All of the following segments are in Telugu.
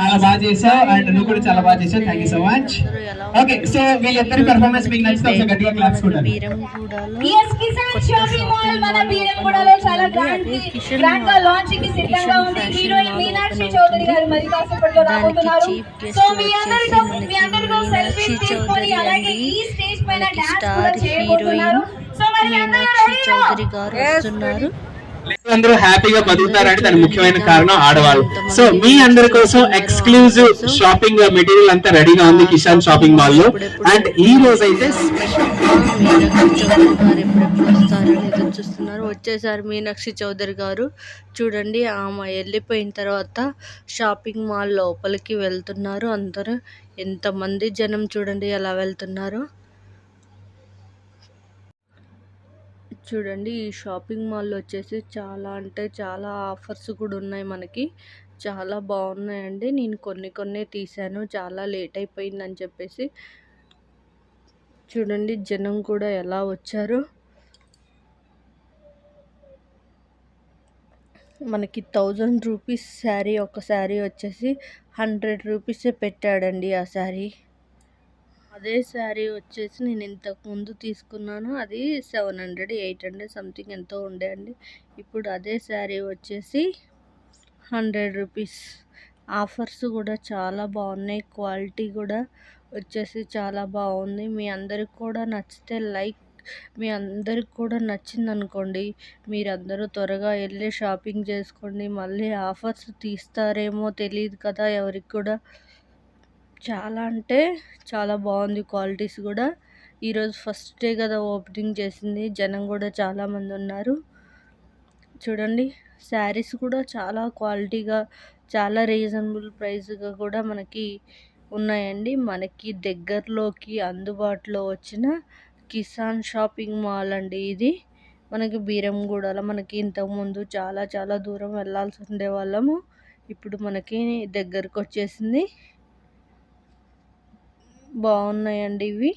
చాలా బాగా చేసావు అండ్ నువ్వు కూడా చాలా బాగా చేసావు. Thank you so much. Okay, so వీళ్ళిద్దరి పెర్ఫార్మెన్స్ మీకు నచ్చితే ఒకసారి గట్టిగా క్లాప్స్ కొట్టాలి. yes కిసాన్ షాపింగ్ మాల్ మన బీరంగూడలో చాలా గ్రాండ్ గా లాంచింగ్ కి సిద్ధంగా ఉంది. హీరోయిన్ మీనాక్షి చౌదరి గారు మరి కాసేపట్లో రాబోతున్నారు. సో మీ అందరితో సెల్ఫీస్ తీసుకొని అలాగే ఈ స్టేజ్ పైన డాన్స్ కూడా చేయబోతున్నారు. సో మరి మీనాక్షి చౌదరి గారు వస్తున్నారు. అందరూ హ్యాపీగా బతుకుతారంటే దానికి ముఖ్యమైన కారణం ఆడవాళ్ళు. సో మీ అందరి కోసం ఎక్స్క్లూజివ్ షాపింగ్ మెటీరియల్ అంతా రెడీగా ఉంది కిసాన్ షాపింగ్ మాల్ లో. అండ్ ఈ రోజు అయితే మీనాక్షి చౌదరి గారు ఎప్పుడెప్పుడు వస్తారని ఎదురు చూస్తున్నారు. వచ్చేసారు మీనాక్షి చౌదరి గారు. చూడండి ఆమె వెళ్ళిపోయిన తర్వాత షాపింగ్ మాల్ లోపలికి వెళ్తున్నారు. అందరూ ఎంతమంది జనం చూడండి ఎలా వెళ్తున్నారు. చూడండి ఈ షాపింగ్ మాల్లో వచ్చేసి చాలా అంటే చాలా ఆఫర్స్ కూడా ఉన్నాయి. మనకి చాలా బాగున్నాయండి. నేను కొన్ని తీసాను, చాలా లేట్ అయిపోయిందని చెప్పేసి. చూడండి జనం కూడా ఎలా వచ్చారు. మనకి 1000 రూపీస్ శారీ, ఒక శారీ వచ్చేసి 100 రూపీసే పెట్టాడండి ఆ శారీ. అదే శారీ వచ్చేసి నేను ఇంతకుముందు తీసుకున్నాను, అది 700 800 సంథింగ్ ఎంతో ఉండే అండి. ఇప్పుడు అదే శారీ వచ్చేసి 100 రూపీస్. ఆఫర్స్ కూడా చాలా బాగున్నాయి, క్వాలిటీ కూడా వచ్చేసి చాలా బాగుంది. మీ అందరికి కూడా నచ్చితే మీ అందరికి కూడా నచ్చింది అనుకోండి, మీరందరూ త్వరగా వెళ్ళి షాపింగ్ చేసుకోండి. మళ్ళీ ఆఫర్స్ తీస్తారేమో తెలియదు కదా ఎవరికి కూడా. చాలా అంటే చాలా బాగుంది క్వాలిటీస్ కూడా. ఈరోజు ఫస్ట్ డే కదా ఓపెనింగ్ చేసింది, జనం కూడా చాలామంది ఉన్నారు. చూడండి శారీస్ కూడా చాలా క్వాలిటీగా, చాలా రీజనబుల్ ప్రైస్గా కూడా మనకి ఉన్నాయండి. మనకి దగ్గరలోకి అందుబాటులో వచ్చిన కిసాన్ షాపింగ్ మాల్ అండి ఇది. మనకి బీరంగూడలో, మనకి ఇంతకుముందు చాలా దూరం వెళ్ళాల్సి ఉండేవాళ్ళము, ఇప్పుడు మనకి దగ్గరకు వచ్చేసింది. బాగున్నాయండి ఇవి.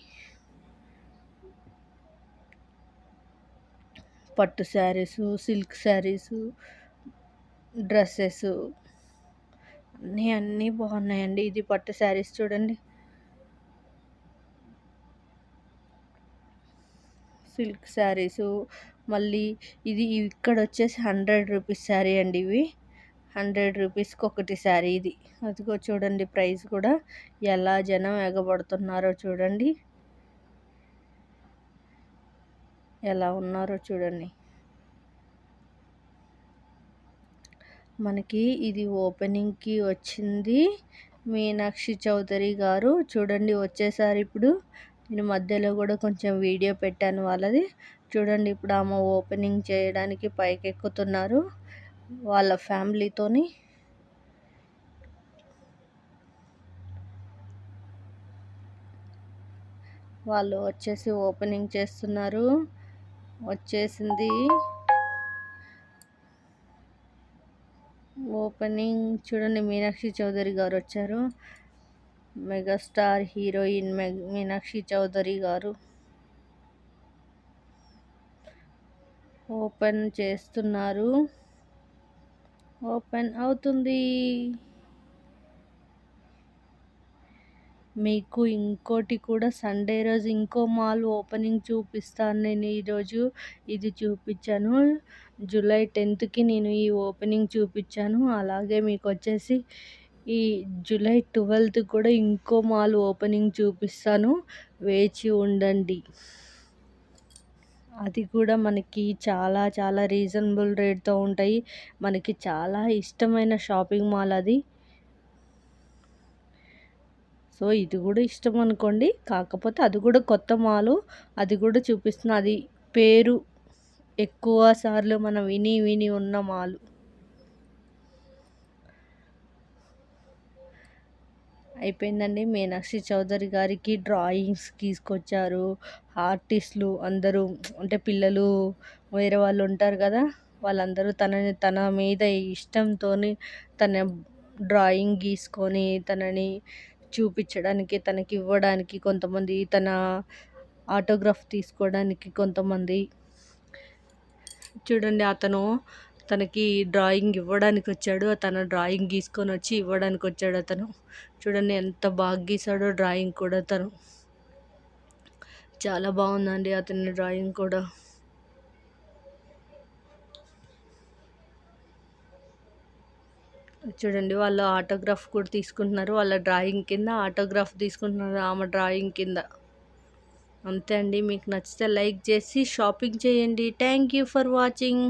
పట్టు శారీస్, సిల్క్ శారీస్, డ్రెస్సెస్ అన్నీ బాగున్నాయండి. ఇది పట్టు శారీస్ చూడండి, సిల్క్ శారీస్. మళ్ళీ ఇది ఇక్కడ వచ్చేసి 100 రూపీస్ శారీ అండి. ఇవి 100 రూపీస్కి ఒకటి శారీ ఇది. అదిగో చూడండి ప్రైస్ కూడా ఎలా జనం ఎగబడుతున్నారో చూడండి, ఎలా ఉన్నారో చూడండి. మనకి ఇది ఓపెనింగ్కి వచ్చింది మీనాక్షి చౌదరి గారు. చూడండి వచ్చేసారు ఇప్పుడు. నేను మధ్యలో కూడా కొంచెం వీడియో పెట్టాను వాళ్ళది. చూడండి ఇప్పుడు ఆమె ఓపెనింగ్ చేయడానికి పైకి ఎక్కుతున్నారు వాళ్ళ ఫ్యామిలీతోని. వాళ్ళు వచ్చేసి ఓపెనింగ్ చేస్తున్నారు. వచ్చేసింది ఓపెనింగ్. చూడండి మీనాక్షి చౌదరి గారు వచ్చారు, మెగాస్టార్ హీరోయిన్ మీనాక్షి చౌదరి గారు. ఓపెన్ చేస్తున్నారు, ఓపెన్ అవుతుంది. మీకు ఇంకోటి కూడా సండే రోజు ఇంకో మాల్ ఓపెనింగ్ చూపిస్తాను. నేను ఈరోజు ఇది చూపించాను, జూలై 10th నేను ఈ ఓపెనింగ్ చూపించాను. అలాగే మీకు వచ్చేసి ఈ జూలై 12th కూడా ఇంకో మాల్ ఓపెనింగ్ చూపిస్తాను, వేచి ఉండండి. అది కూడా మనకి చాలా రీజనబుల్ రేట్తో ఉంటాయి. మనకి చాలా ఇష్టమైన షాపింగ్ మాల్ అది. సో ఇది కూడా ఇష్టం అనుకోండి, కాకపోతే అది కూడా కొత్త మాలు, అది కూడా చూపిస్తున్నా. అది పేరు ఎక్కువ సార్లు మనం విని ఉన్న మాలు. అయిపోయిందండి. మీనాక్షి చౌదరి గారికి డ్రాయింగ్స్ తీసుకొచ్చారు ఆర్టిస్టులు అందరూ. అంటే పిల్లలు వేరే వాళ్ళు ఉంటారు కదా, వాళ్ళందరూ తన మీద ఇష్టంతో తన డ్రాయింగ్ గీసుకొని తనని చూపించడానికి, తనకి ఇవ్వడానికి కొంతమంది, తన ఆటోగ్రాఫ్ తీసుకోవడానికి కొంతమంది. చూడండి అతను తనకి డ్రాయింగ్ ఇవ్వడానికి వచ్చాడు. తన డ్రాయింగ్ గీసుకొని వచ్చి ఇవ్వడానికి వచ్చాడు అతను. చూడండి ఎంత బాగా గీసాడో డ్రాయింగ్ కూడా తను. చాలా బాగుందండి అతని డ్రాయింగ్ కూడా. చూడండి వాళ్ళు ఆటోగ్రాఫ్ కూడా తీసుకుంటున్నారు. వాళ్ళ డ్రాయింగ్ కింద ఆటోగ్రాఫ్ తీసుకుంటున్నారు, ఆమె డ్రాయింగ్ కింద. అంతే అండి. మీకు నచ్చితే లైక్ చేసి షాపింగ్ చేయండి. Thank you for watching.